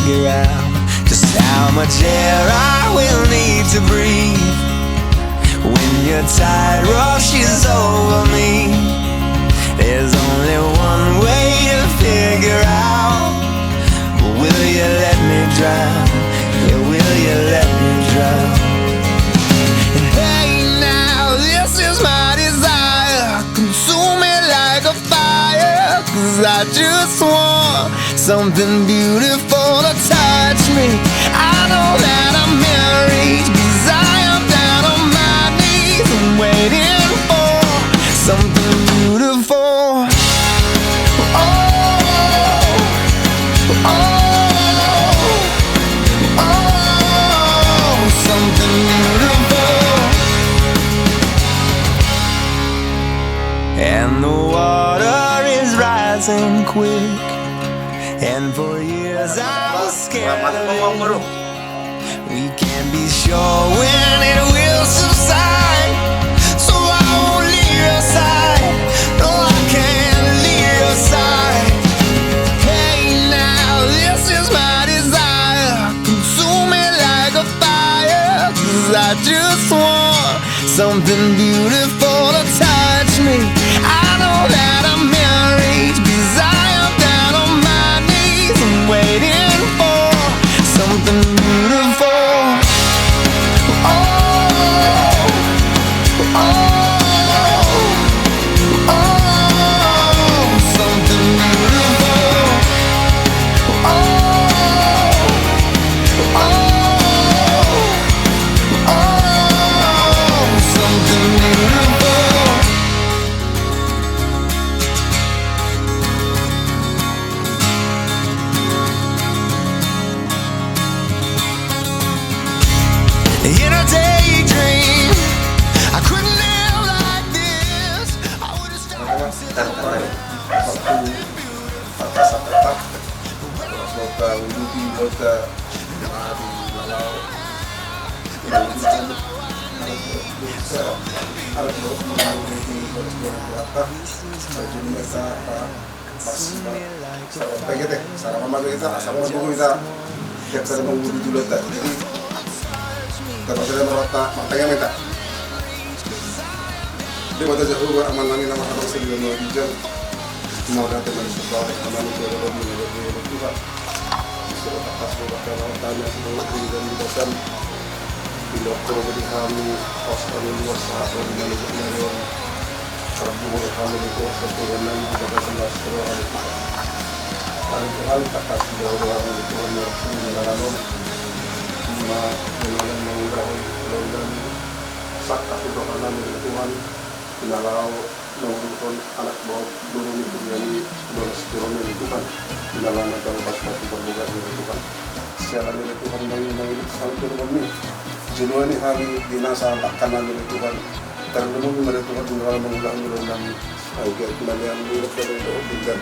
figure out just how much air I will need to breathe when your tide rushes over me. There's only one way to figure out. Will you let me drown? Yeah, will you let me drown? And hey now, this is my desire. Consume me like a fire, 'cause I just want something beautiful to touch me. I know that I'm married, 'cause I am down on my knees and waiting for something beautiful. Oh, oh, oh, something beautiful. And the water is rising quick, and for years I was scared of it. We can't be sure when it will subside, so I won't leave your side. No, I can't leave your side. Hey now, this is my desire. Consume me like a fire, 'cause I just want something beautiful to touch me. I know that I'm married, 'cause I am down on my knees and waiting for something beautiful. Oh, oh, oh, something beautiful. Oh, oh, oh, something beautiful. In a daydream, I couldn't live like this. I would have Kalau saya merata, makanya minta. Dia mata jauh buat aman nangin nama orang sendiri mau dijam. Mau datang dari sekolah, aman itu ada lebih itu pak. Sudah atas sudah kalau tanya semua ini dan dibacakan. Bila perlu dihami, Australia luas saat orang Malaysia dari orang. Kalau boleh kami di kuasa Tuhan dan kita bersama seluruh itu. Paling kali tak kasih jauh orang itu hanya mengalami. Dengan mengurangi sakit itu karena Tuhan binalau mengumpulkan anak bawah turun itu jadi 12 turun itu kan binalau negara pas-pas berbuka itu kan secara dari Tuhan dari sampai kami jenuh ini hari binasa tak kanan dari Tuhan terlebih dari Tuhan binalau mengurangi dan agak kita yang milik dari tinggal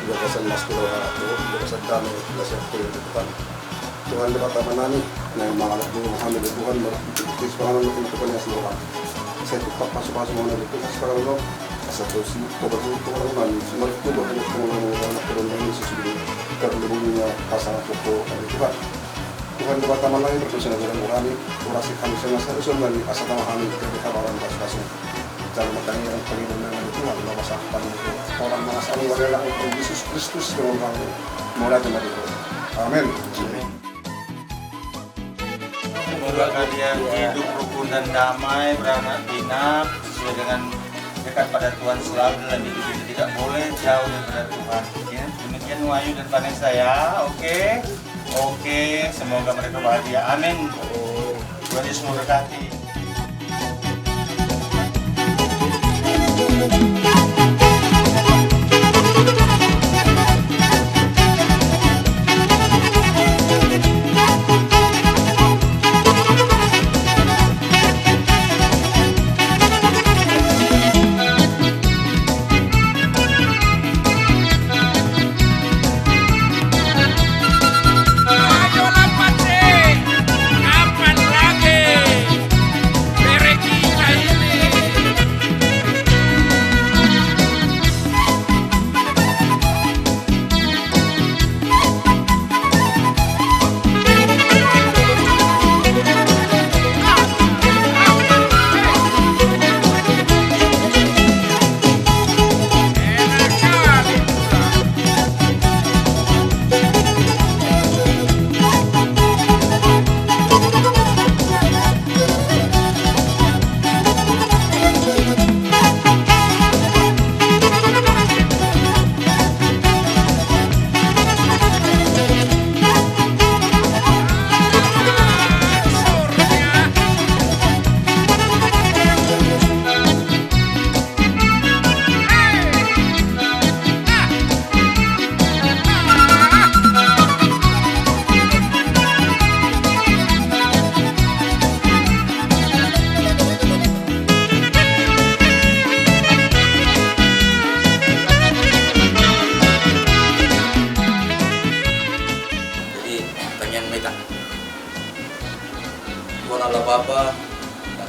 juga kesan maskul atau juga kesan kami kesan itu kan Tuhan dapat menani, yang malah Muhammad Tuhan berarti sekarang untuk Tuhan seluruh. Saya tuh masuk mana itu sekarang lo asal terus kebetulan Tuhan nanti semua itu bahkan Tuhan turun dari sesuatu terlebihnya pasangan pokok Tuhan. Tuhan dapat menani berdosa dengan Tuhan orasi kami sangat serius dari asal Tuhan dari kabaran pas-pasnya. Jangan makanya yang paling benar Tuhan Allah pasangkan orang merasa adalah Yesus Kristus dengan kami mulai dari Tuhan. Amin. Semoga kalian hidup rukun dan damai, beranak pinak sesuai dengan dekat pada Tuhan selalu dalam hidup ini, tidak boleh jauh daripada Tuhan. Ya, demikian Wahyu dan Vanessa ya. Oke, semoga mereka bahagia. Amin. Tuhan Yesus memberkati.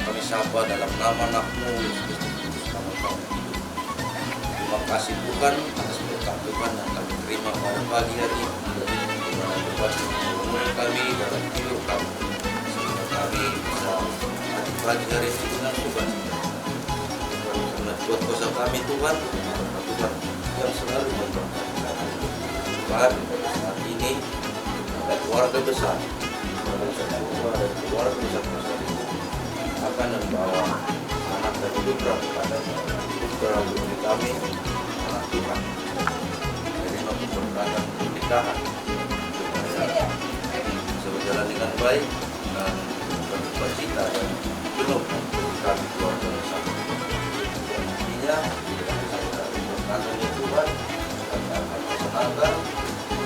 kami sapa dalam nama anakmu Yesus Kristus, nama kami hidup. Terima kasih Tuhan atas berkat Tuhan yang kami terima pada pagi hari ini. Di mana Tuhan memulai kami dalam hidup kami, sehingga kami bisa hadir pagi hari ini dengan sukacita. Karena buat kuasa kami Tuhan, karena Tuhan yang selalu memberkati kami. Tuhan, saat ini ada keluarga besar, keluarga besar itu akan membawa anak dan putra kepadanya. Putra putri kami, anak Tuhan, jadi mampu berkatan pernikahan supaya bisa berjalan dengan baik dan bersukacita dan penuh kami keluarga besar. Intinya berkatan Tuhan, kami akan bersenangkan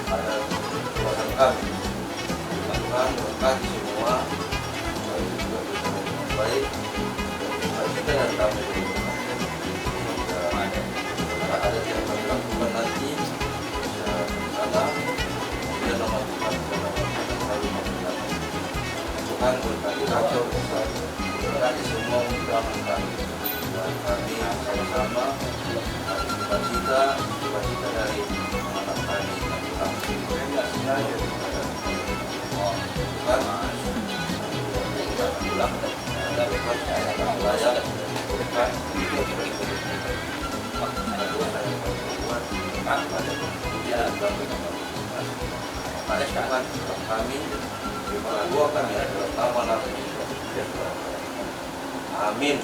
ada kekuatan kami. Tuhan berkati semua, kami juga bisa dengan baik dan kita dan kami ada yang kami lakukan nanti sana dan nama Tuhan selalu memberkati. Tuhan berkati kacau besar, berkati semua undangan kami dan kami sama-sama cita-cita dari anak kami dan kami Tuhan pulang dan belajar Tuhan pada Tuhan kami dua kami adalah nama amin.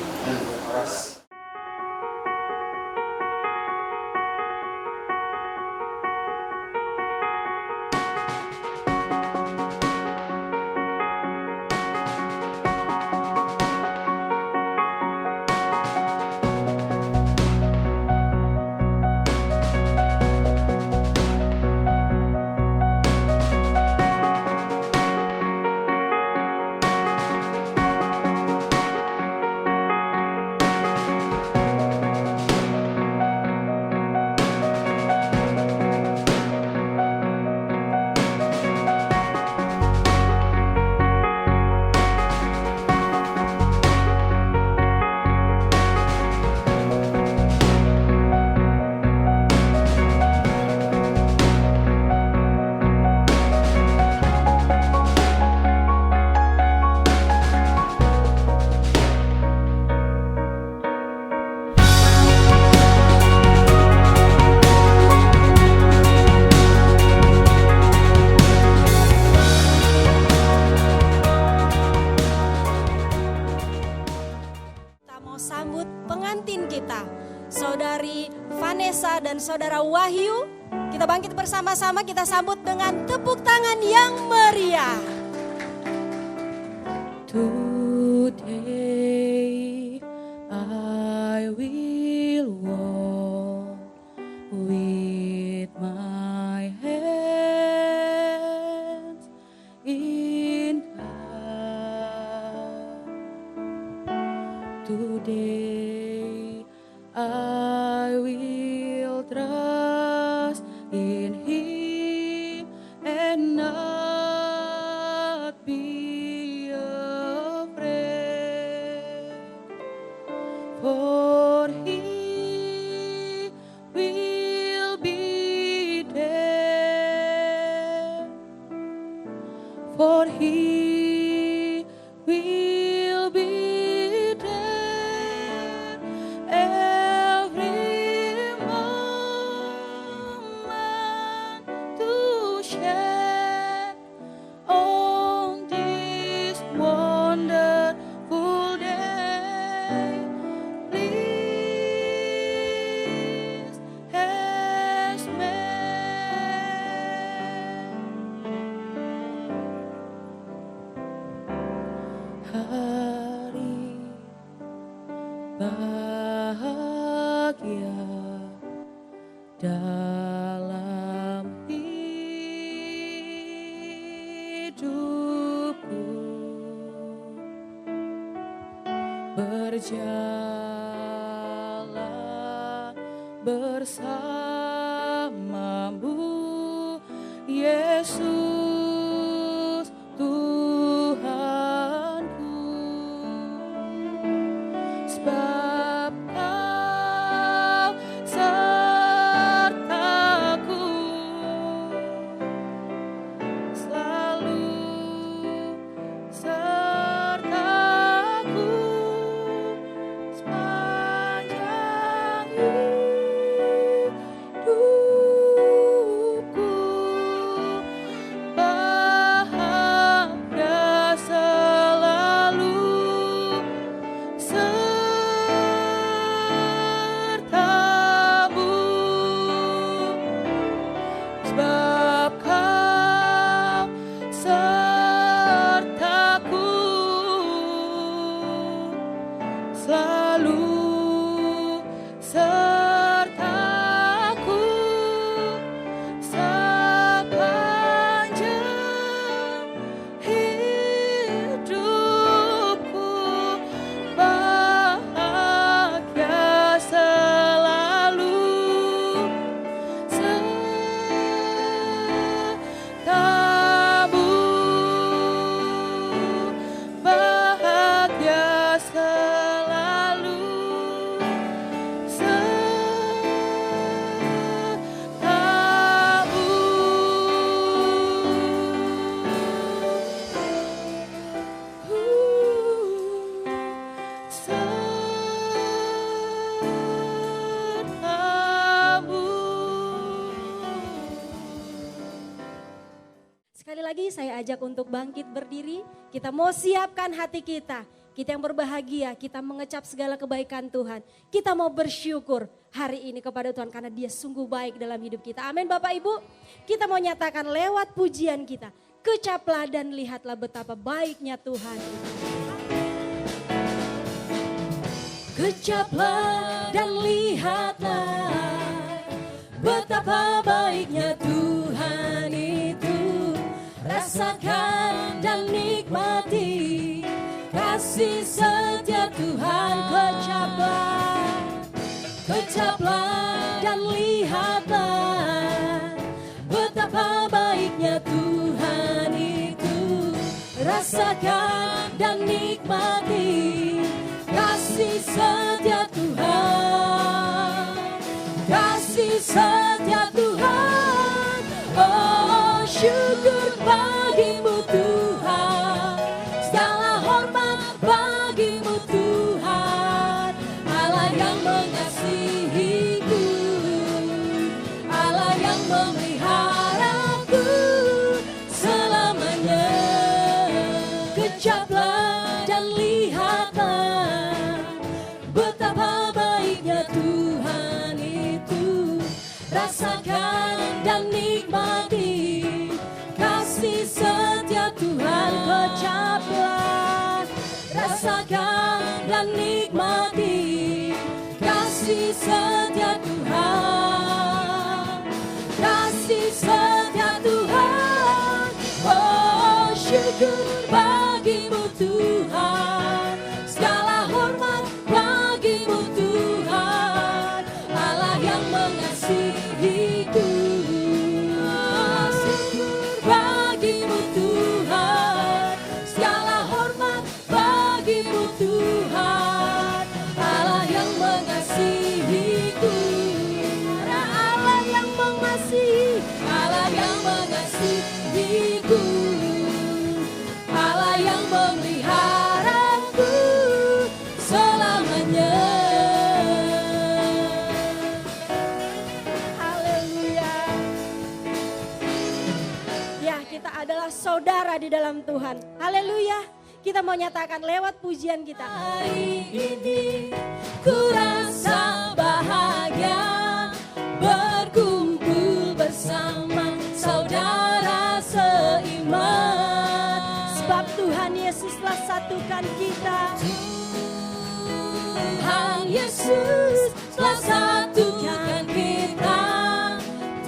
Sambut pengantin kita, Saudari Vanessa dan Saudara Wahyu. Kita bangkit bersama-sama, kita sambut dengan tepuk tangan yang meriah. Today I will walk with my hands in God. Today I will trust in Him and not be afraid, for He will be there, for He will be there every moment to share on this wonderful day. Please has hari bahagia dalam hidupku, berjalan bersamamu, Yesus Tuhanku. sebab Kau sertaku, selalu sertaku sepanjang hidupku. Bahagia selalu sertamu, sebab Kau sertaku, selalu sertaku sepanjang hidupku. Bahagia selalu sertamu, bahagia selalu Sekali lagi saya ajak untuk bangkit berdiri. Kita mau siapkan hati kita. Kita yang berbahagia, kita mengecap segala kebaikan Tuhan. Kita mau bersyukur hari ini kepada Tuhan karena Dia sungguh baik dalam hidup kita. Amin Bapak Ibu. Kita mau nyatakan lewat pujian kita. Kecaplah dan lihatlah betapa baiknya Tuhan. Kecaplah dan lihatlah betapa baiknya Tuhan itu. Rasakan dan nikmati kasih setia Tuhan. Kecaplah, kecaplah dan lihatlah betapa baiknya Tuhan itu. Rasakan dan nikmati kasih setia Tuhan, kasih setia Tuhan. Oh, syukur bagimu Tuhan, segala hormat bagimu Tuhan. Allah yang mengasihiku, Allah yang memeliharaku selamanya. Kecaplah dan lihatlah betapa baiknya Tuhan itu. Rasakan dan nikmati kasih setia Tuhan. Kecaplah, rasakan dan nikmati kasih setia Tuhan, kasih setia Tuhan. Oh, syukur bagimu Tuhan, segala hormat bagimu Tuhan. Allah yang mengasihiku, syukur bagimu Tuhan, segala hormat bagimu Tuhan. Allah yang mengasihiku, Allah yang mengasihi, Allah yang mengasihiku, Allah yang memeliharaku selamanya. Haleluya. Ya, kita adalah saudara di dalam Tuhan. Haleluya. Kita mau nyatakan lewat pujian kita. Hari ini ku rasa bahagia berkumpul bersama saudara seiman. Sebab Tuhan Yesus telah satukan kita. Tuhan Yesus telah satukan kita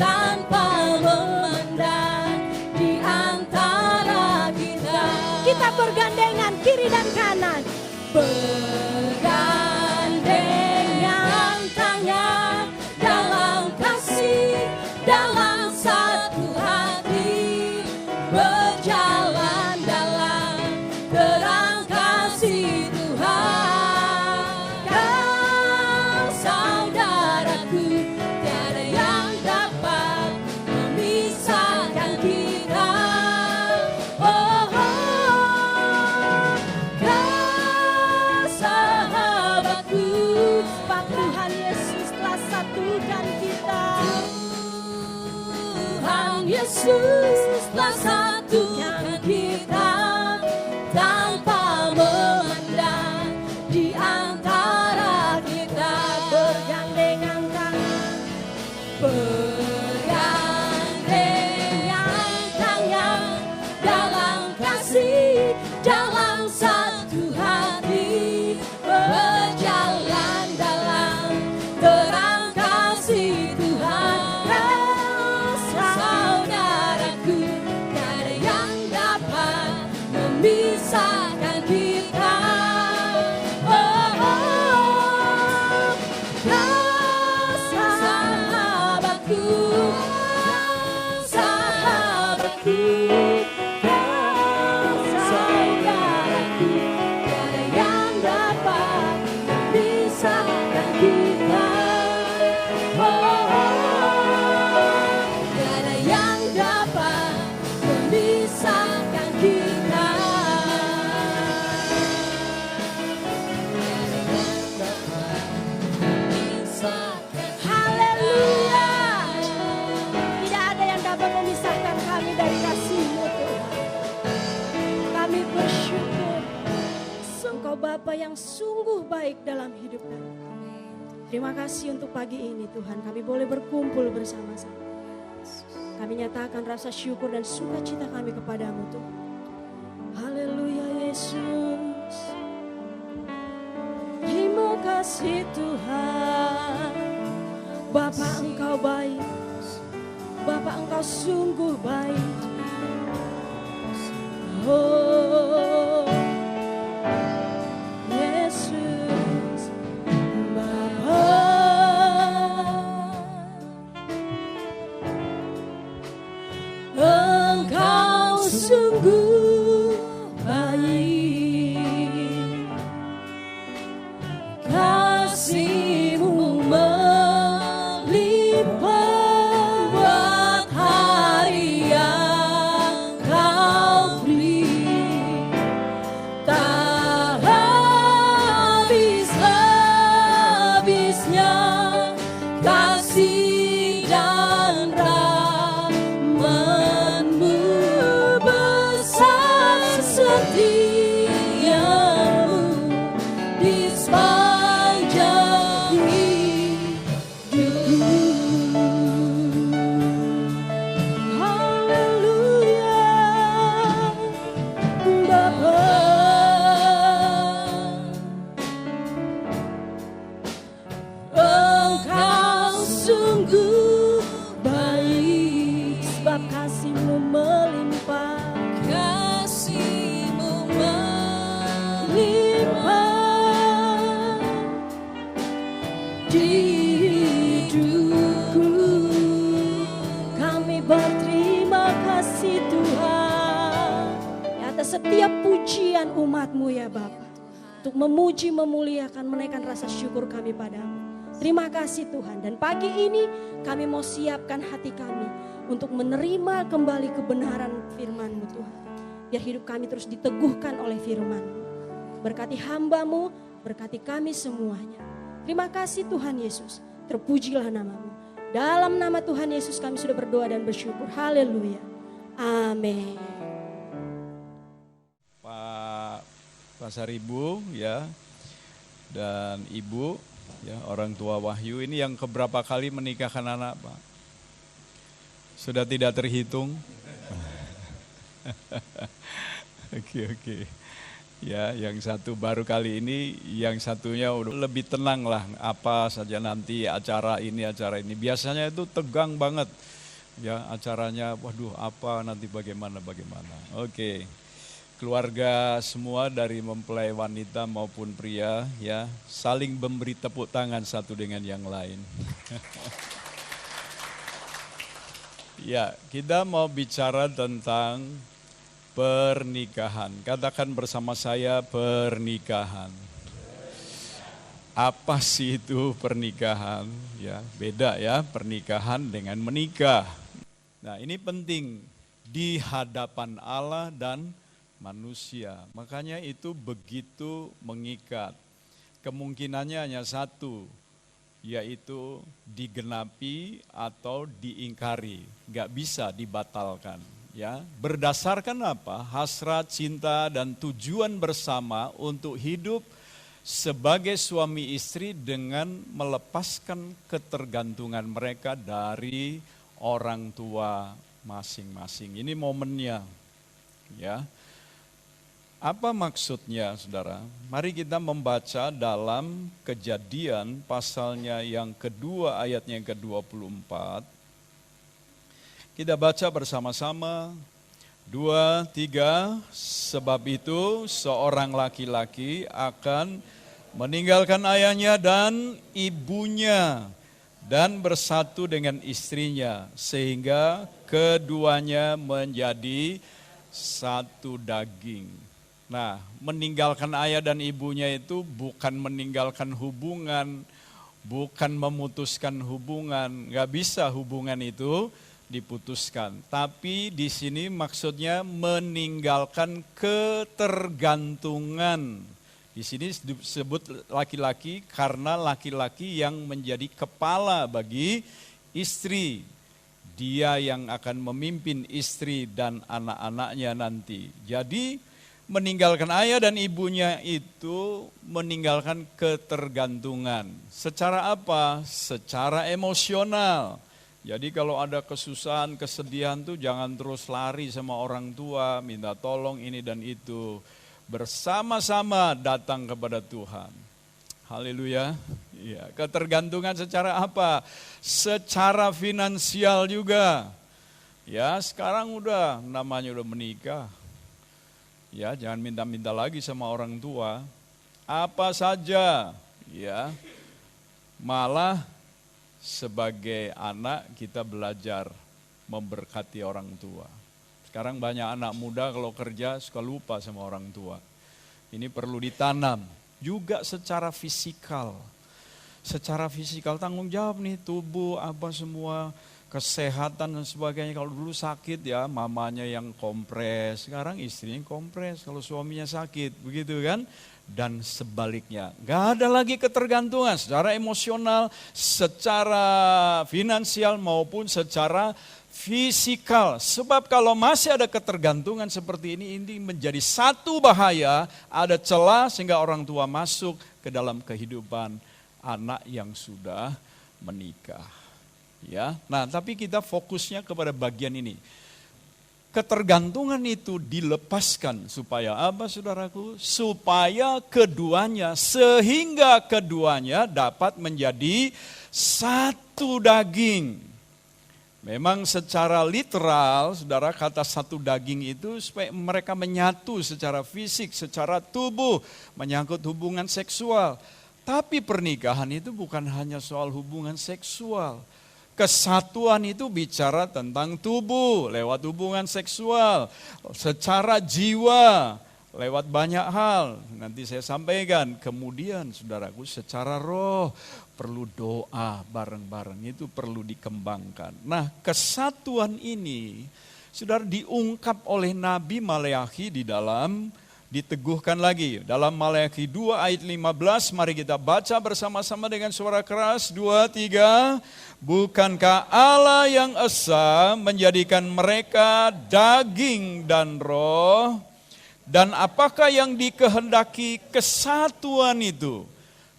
tanpa memandang di antara kita. Kita bergandengan kiri dan kanan. Bergandengan tangan dalam kasih, dalam satu hati, berjalan dalam terang kasih Tuhan. Yesuslah satukan kita tanpa memandang di antara kita bergandengan tangan, bergandengan tangan dalam kasih, dalam satu hati, berjalan dalam terang kasih Tuhan. Saudaraku, tak ada yang dapat memisahkan kita. Sahabatku, sahabatku, saudaraku, tak ada yang dapat memisahkan kita. Tak ada yang dapat memisahkan kita. Haleluya. Tidak ada yang dapat memisahkan kami dari kasih-Mu Tuhan. Kami bersyukur Engkau Bapa yang sungguh baik dalam hidup kami. Terima kasih untuk pagi ini Tuhan, kami boleh berkumpul bersama-sama. Kami nyatakan rasa syukur dan sukacita kami kepadamu Tuhan. Haleluya Yesus. Terima kasih Tuhan. Bapa Engkau baik, Bapa Engkau sungguh baik. Oh Yesus, Bapa, Engkau sungguh baik. Kasih-Mu melimpah buat hari yang Kau beri. Tak habis-habisnya kasih dan rahmat-Mu, besar setia-Mu di sepanjang hidupku. Haleluya, Bapa. Engkau sungguh baik, sebab kasih-Mu melimpah. Kasih-Mu melimpah di hidupku. Kami berterima kasih Tuhan atas setiap pujian umat-Mu ya Bapa, untuk memuji, memuliakan, menaikkan rasa syukur kami padamu. Terima kasih Tuhan, dan pagi ini kami mau siapkan hati kami untuk menerima kembali kebenaran firman-Mu Tuhan. Biar hidup kami terus diteguhkan oleh firman-Mu. Berkati hamba-Mu, berkati kami semuanya. Terima kasih Tuhan Yesus, terpujilah nama-Mu. Dalam nama Tuhan Yesus kami sudah berdoa dan bersyukur. Haleluya. Amin. Pak Pasaribu ya, dan Ibu ya, orang tua Wahyu ini yang keberapa kali menikahkan anak Pak? Sudah tidak terhitung? Oke. Ya, yang satu baru kali ini, yang satunya udah lebih tenang lah, apa saja nanti acara ini. Biasanya itu tegang banget ya acaranya, waduh apa nanti bagaimana. Oke. Keluarga semua dari mempelai wanita maupun pria ya, saling memberi tepuk tangan satu dengan yang lain. Ya, kita mau bicara tentang pernikahan. Katakan bersama saya, pernikahan. Apa sih itu pernikahan? Ya, beda ya pernikahan dengan menikah. Nah, ini penting di hadapan Allah dan manusia. Makanya itu begitu mengikat. Kemungkinannya hanya satu. yaitu digenapi atau diingkari, nggak bisa dibatalkan. Ya, berdasarkan apa? Hasrat, cinta, dan tujuan bersama untuk hidup sebagai suami istri dengan melepaskan ketergantungan mereka dari orang tua masing-masing. Ini momennya. Ya. Apa maksudnya, Saudara? Mari kita membaca dalam Kejadian pasalnya yang kedua, ayatnya yang ke-24. Kita baca bersama-sama. 2, 3. Sebab itu seorang laki-laki akan meninggalkan ayahnya dan ibunya dan bersatu dengan istrinya, sehingga keduanya menjadi satu daging. Nah, meninggalkan ayah dan ibunya itu bukan meninggalkan hubungan, bukan memutuskan hubungan. Gak bisa hubungan itu diputuskan. Tapi di sini maksudnya meninggalkan ketergantungan. Di sini disebut laki-laki karena laki-laki yang menjadi kepala bagi istri. Dia yang akan memimpin istri dan anak-anaknya nanti. Jadi meninggalkan ayah dan ibunya itu meninggalkan ketergantungan. Secara apa? Secara emosional. Jadi kalau ada kesusahan, kesedihan tuh jangan terus lari sama orang tua, minta tolong ini dan itu. Bersama-sama datang kepada Tuhan. Haleluya. Ya, ketergantungan secara apa? Secara finansial juga. Ya, sekarang namanya udah menikah. Ya, jangan minta-minta lagi sama orang tua. Apa saja, ya. Malah sebagai anak kita belajar memberkati orang tua. Sekarang banyak anak muda kalau kerja suka lupa sama orang tua. Ini perlu ditanam. Juga secara fisikal. Secara fisikal tanggung jawab nih, tubuh apa semua, kesehatan dan sebagainya. Kalau dulu sakit ya mamanya yang kompres, sekarang istrinya kompres kalau suaminya sakit, begitu kan? Dan sebaliknya, gak ada lagi ketergantungan secara emosional, secara finansial maupun secara fisikal. Sebab kalau masih ada ketergantungan seperti ini menjadi satu bahaya, ada celah sehingga orang tua masuk ke dalam kehidupan anak yang sudah menikah. Ya, nah tapi kita fokusnya kepada bagian ini. Ketergantungan itu dilepaskan supaya apa, saudaraku? Supaya keduanya, sehingga keduanya dapat menjadi satu daging. Memang secara literal, saudara, kata satu daging itu supaya mereka menyatu secara fisik, secara tubuh, menyangkut hubungan seksual. Tapi pernikahan itu bukan hanya soal hubungan seksual. Kesatuan itu bicara tentang tubuh lewat hubungan seksual, secara jiwa lewat banyak hal. Nanti saya sampaikan. Kemudian saudaraku secara roh perlu doa bareng-bareng, itu perlu dikembangkan. Nah, kesatuan ini saudara diungkap oleh Nabi Maleakhi di dalam, diteguhkan lagi dalam Maleakhi 2 ayat 15. Mari kita baca bersama-sama dengan suara keras. 2, 3. Bukankah Allah yang esa menjadikan mereka daging dan roh? Dan apakah yang dikehendaki kesatuan itu?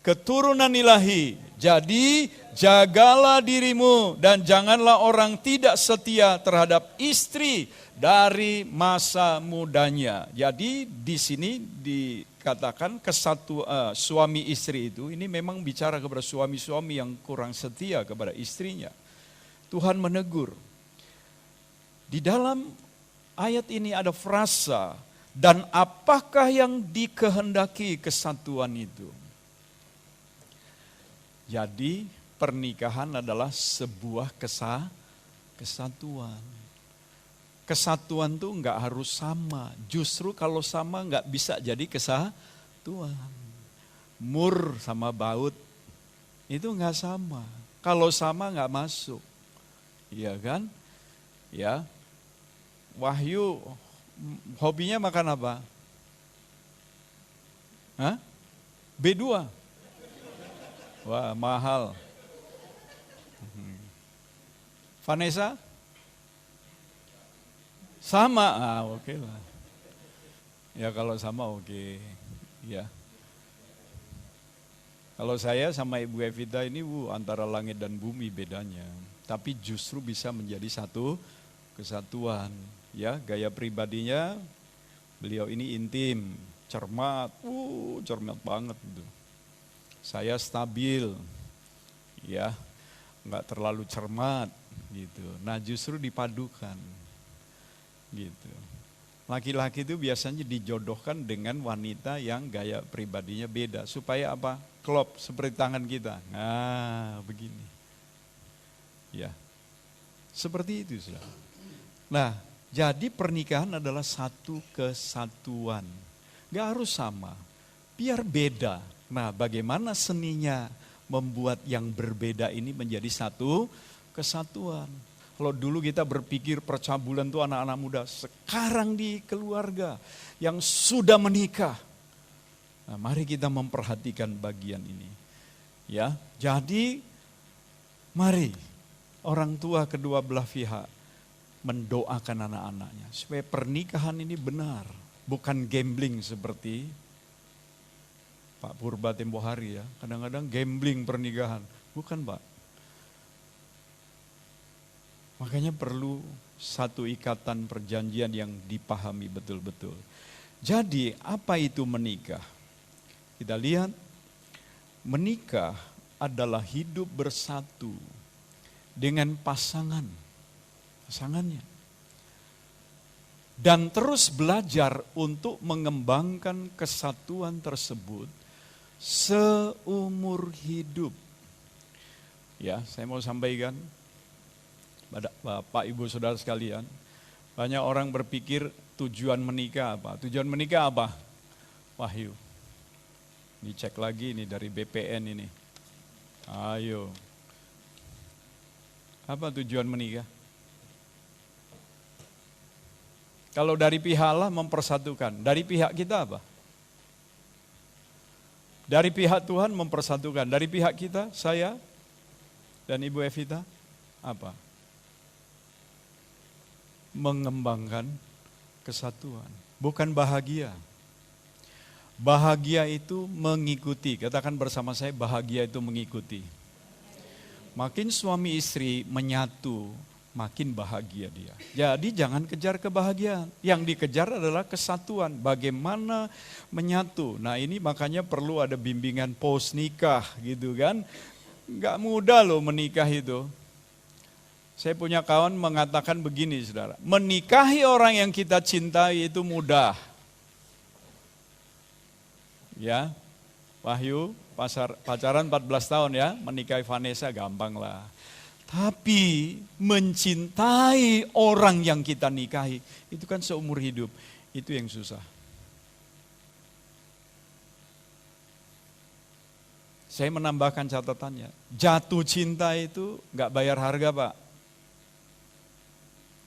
Keturunan ilahi. Jadi jagalah dirimu dan janganlah orang tidak setia terhadap istri dari masa mudanya. Jadi di sini dikatakan suami istri itu, ini memang bicara kepada suami-suami yang kurang setia kepada istrinya. Tuhan menegur. Di dalam ayat ini ada frasa, dan apakah yang dikehendaki kesatuan itu? Jadi pernikahan adalah sebuah kesatuan. Kesatuan tuh enggak harus sama. Justru kalau sama enggak bisa jadi kesatuan. Mur sama baut itu enggak sama. Kalau sama enggak masuk. Iya kan? Ya. Wahyu hobinya makan apa? Hah? B2. Wah, mahal. Vanessa? Sama, oke lah. Ya kalau sama oke. Ya. Kalau saya sama Ibu Evita ini antara langit dan bumi bedanya. Tapi justru bisa menjadi satu kesatuan. Ya, gaya pribadinya beliau ini intim, cermat, cermat banget gitu. Saya stabil, ya, nggak terlalu cermat gitu. Nah justru dipadukan gitu. Laki-laki itu biasanya dijodohkan dengan wanita yang gaya pribadinya beda. Supaya apa? Klop seperti tangan kita. Nah begini. Ya, seperti itu saudara. Nah jadi pernikahan adalah satu kesatuan. Gak harus sama, biar beda. Nah bagaimana seninya membuat yang berbeda ini menjadi satu kesatuan. Kalau dulu kita berpikir percabulan itu anak-anak muda, sekarang di keluarga yang sudah menikah. Nah, mari kita memperhatikan bagian ini. Ya, jadi mari orang tua kedua belah pihak mendoakan anak-anaknya supaya pernikahan ini benar, bukan gambling seperti Pak Purba tempo hari ya. Kadang-kadang gambling pernikahan, bukan Pak. Makanya perlu satu ikatan perjanjian yang dipahami betul-betul. Jadi apa itu menikah? Kita lihat, menikah adalah hidup bersatu dengan pasangannya. Dan terus belajar untuk mengembangkan kesatuan tersebut seumur hidup. Ya, saya mau sampaikan, Bapak Ibu Saudara sekalian, banyak orang berpikir tujuan menikah apa? Tujuan menikah apa? Wahyu. Dicek lagi ini dari BPN ini. Ayo. Apa tujuan menikah? Kalau dari pihak Allah mempersatukan, dari pihak kita apa? Dari pihak Tuhan mempersatukan, dari pihak kita, saya dan Ibu Evita, apa? Mengembangkan kesatuan, bukan bahagia. Bahagia itu mengikuti, katakan bersama saya, bahagia itu mengikuti. Makin suami istri menyatu, makin bahagia dia. Jadi jangan kejar kebahagiaan, yang dikejar adalah kesatuan, bagaimana menyatu. Nah ini makanya perlu ada bimbingan post nikah gitu kan. Gak mudah loh menikah itu. Saya punya kawan mengatakan begini saudara, menikahi orang yang kita cintai itu mudah. Ya, Wahyu pacaran 14 tahun ya, menikahi Vanessa gampang lah. Tapi mencintai orang yang kita nikahi, itu kan seumur hidup, itu yang susah. Saya menambahkan catatannya, jatuh cinta itu gak bayar harga Pak.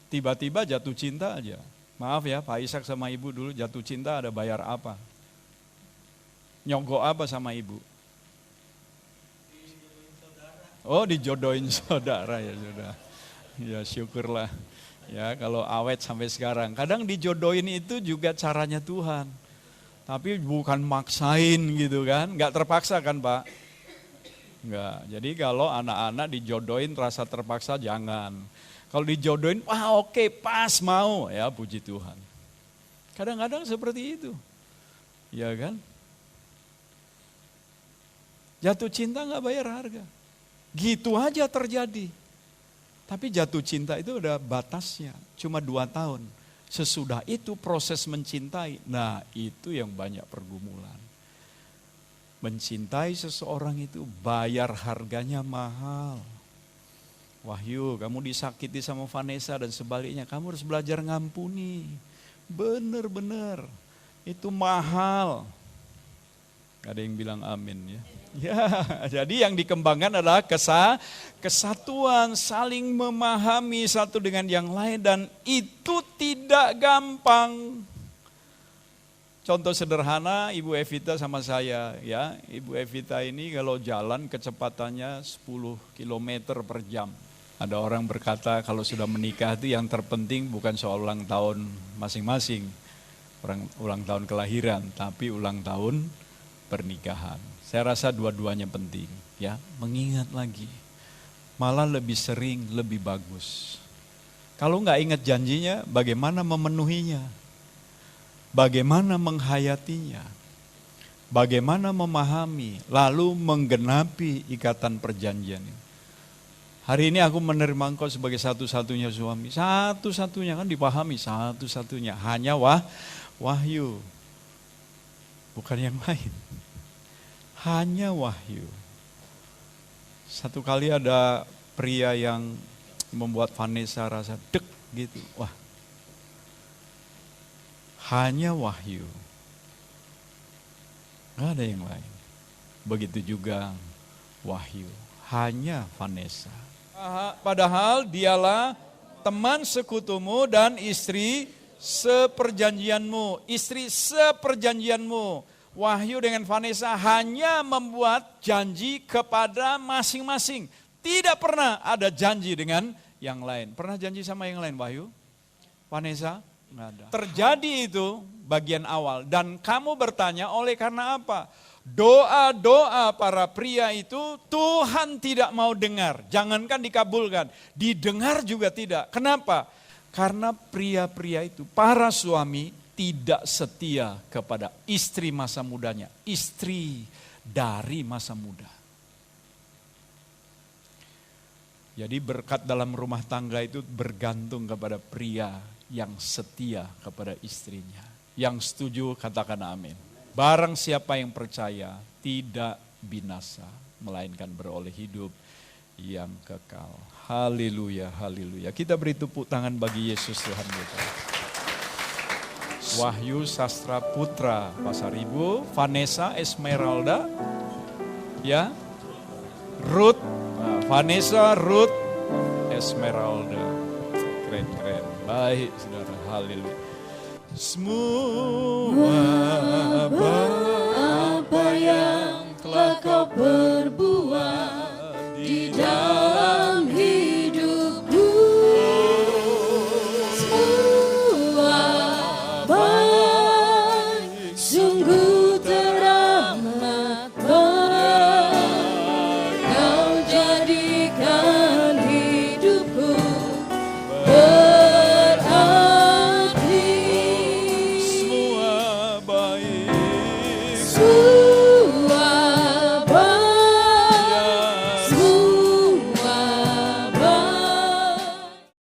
Tiba-tiba jatuh cinta aja. Maaf ya Pak Ishak sama Ibu dulu jatuh cinta ada bayar apa? Nyogok apa sama Ibu? Oh dijodohin saudara ya sudah. Ya syukurlah. Ya kalau awet sampai sekarang. Kadang dijodohin itu juga caranya Tuhan. Tapi bukan maksain gitu kan. Gak terpaksa kan Pak? Enggak. Jadi kalau anak-anak dijodohin rasa terpaksa jangan. Kalau dijodohin, wah oke, pas mau, ya puji Tuhan. Kadang-kadang seperti itu, ya kan? Jatuh cinta nggak bayar harga, gitu aja terjadi. Tapi jatuh cinta itu ada batasnya, cuma 2 tahun. Sesudah itu proses mencintai, nah itu yang banyak pergumulan. Mencintai seseorang itu bayar harganya mahal. Wahyu, kamu disakiti sama Vanessa dan sebaliknya, kamu harus belajar ngampuni. Bener-bener, itu mahal. Ada yang bilang amin ya. Ya, jadi yang dikembangkan adalah kesatuan, saling memahami satu dengan yang lain dan itu tidak gampang. Contoh sederhana, Ibu Evita sama saya ya. Ibu Evita ini kalau jalan kecepatannya 10 km per jam. Ada orang berkata kalau sudah menikah itu yang terpenting bukan soal ulang tahun masing-masing, ulang tahun kelahiran, tapi ulang tahun pernikahan. Saya rasa dua-duanya penting, ya, mengingat lagi. Malah lebih sering, lebih bagus. Kalau nggak ingat janjinya, bagaimana memenuhinya? Bagaimana menghayatinya? Bagaimana memahami, lalu menggenapi ikatan perjanjian ini? Hari ini aku menerima engkau sebagai satu-satunya suami. Satu-satunya, kan dipahami, satu-satunya. Hanya wahyu. Bukan yang lain. Hanya wahyu. Satu kali ada pria yang membuat Vanessa rasa dek gitu. Wah. Hanya wahyu. Gak ada yang lain. Begitu juga wahyu. Hanya Vanessa. Padahal dialah teman sekutumu dan istri seperjanjianmu. Istri seperjanjianmu. Wahyu dengan Vanessa hanya membuat janji kepada masing-masing. Tidak pernah ada janji dengan yang lain. Pernah janji sama yang lain, Wahyu? Vanessa? Nggak ada. Terjadi itu bagian awal. Dan kamu bertanya oleh karena apa? Doa-doa para pria itu Tuhan tidak mau dengar. Jangankan dikabulkan, didengar juga tidak. Kenapa? Karena pria-pria itu, para suami tidak setia kepada istri masa mudanya. Istri dari masa muda. Jadi berkat dalam rumah tangga itu bergantung kepada pria yang setia kepada istrinya. Yang setuju katakan amin. Barang siapa yang percaya tidak binasa, melainkan beroleh hidup yang kekal. Haleluya, haleluya. Kita beri tepuk tangan bagi Yesus Tuhan kita. Wahyu Sastra Putra Pasaribu, Vanessa Esmeralda, ya, Ruth, Vanessa Ruth Esmeralda. Keren-keren, baik saudara, haleluya. Semua